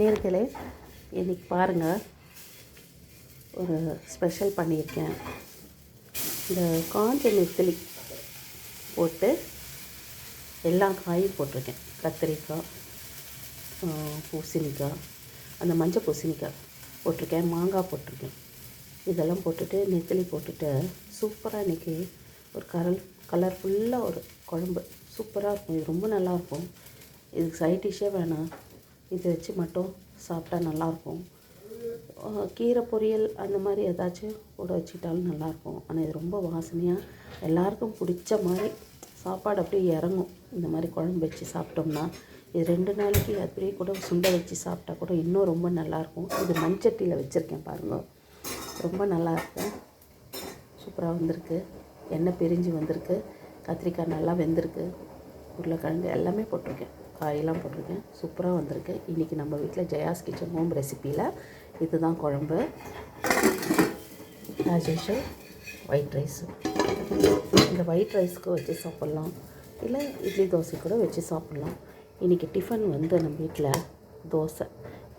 நேர்களே, இன்றைக்கி பாருங்கள், ஒரு ஸ்பெஷல் பண்ணியிருக்கேன். இந்த காஞ்ச நெத்திலி போட்டு எல்லா காயும் போட்டிருக்கேன். கத்திரிக்காய், பூசணிக்காய், அந்த மஞ்சள் பூசணிக்காய் போட்டிருக்கேன், மாங்காய் போட்டிருக்கேன். இதெல்லாம் போட்டுட்டு நெத்திலி போட்டுட்டு சூப்பராக இன்றைக்கி ஒரு கலர்ஃபுல்லாக ஒரு குழம்பு சூப்பராக இருக்கும். இது ரொம்ப நல்லாயிருக்கும். இதுக்கு சைட் டிஷ்ஷே வேணாம், இதை வச்சு மட்டும் சாப்பிட்டா நல்லாயிருக்கும். கீரை பொரியல் அந்த மாதிரி ஏதாச்சும் கூட வச்சுக்கிட்டாலும் நல்லாயிருக்கும். ஆனால் இது ரொம்ப வாசனையாக எல்லாருக்கும் பிடிச்ச மாதிரி சாப்பாடு அப்படியே இறங்கும். இந்த மாதிரி குழம்பு வச்சு சாப்பிட்டோம்னா இது 2 நாளைக்கு அப்படியே கூட சுண்டை வச்சு சாப்பிட்டா கூட இன்னும் ரொம்ப நல்லாயிருக்கும். இது மண்சட்டியில் வச்சுருக்கேன் பாருங்கள், ரொம்ப நல்லாயிருக்கு. சூப்பராக வந்திருக்கு. எண்ணெய் பிரிஞ்சு வந்திருக்கு. கத்திரிக்காய் நல்லா வெந்திருக்கு. உருளைக்கிழங்கு எல்லாமே போட்டிருக்கேன், காயெல்லாம் போட்டிருக்கேன். சூப்பராக வந்திருக்கு. இன்றைக்கி நம்ம வீட்டில் ஜெயாஸ் கிச்சன் ஹோம் ரெசிப்பியில் இதுதான் குழம்பு. As usual white rice. இந்த ஒயிட் ரைஸ்க்கு வச்சு சாப்பிட்லாம், இல்லை இட்லி தோசை கூட வச்சு சாப்பிட்லாம். இன்றைக்கி டிஃபன் வந்து நம்ம வீட்டில் தோசை.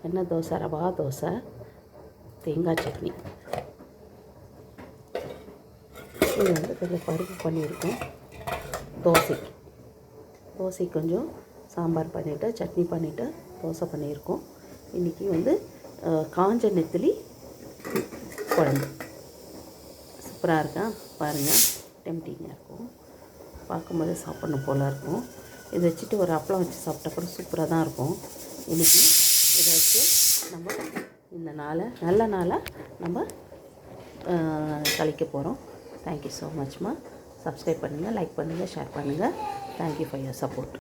என்ன தோசை? ரவா தோசை, தேங்காய் சட்னி. இது வந்து கொஞ்சம் பருப்பு பண்ணியிருக்கோம். தோசை கொஞ்சம் சாம்பார் பண்ணிவிட்டு சட்னி பண்ணிவிட்டு தோசை பண்ணியிருக்கோம். இன்றைக்கி வந்து காஞ்ச நெத்திலி குழம்பு சூப்பராக இருக்கா பாருங்கள். டெம்டிங்காக இருக்கும், பார்க்கும்போது சாப்பிட்ணும் போல் இருக்கும். இதை வச்சுட்டு ஒரு அப்பளம் வச்சு சாப்பிட்டா கூட சூப்பராக தான் இருக்கும். இன்றைக்கி இதை வச்சு நம்ம இந்த நல்ல நாளாக நம்ம கழிக்க போகிறோம். தேங்க்யூ ஸோ மச்மா. சப்ஸ்கிரைப் பண்ணுங்கள், லைக் பண்ணுங்கள், ஷேர் பண்ணுங்கள். Thank you for your support.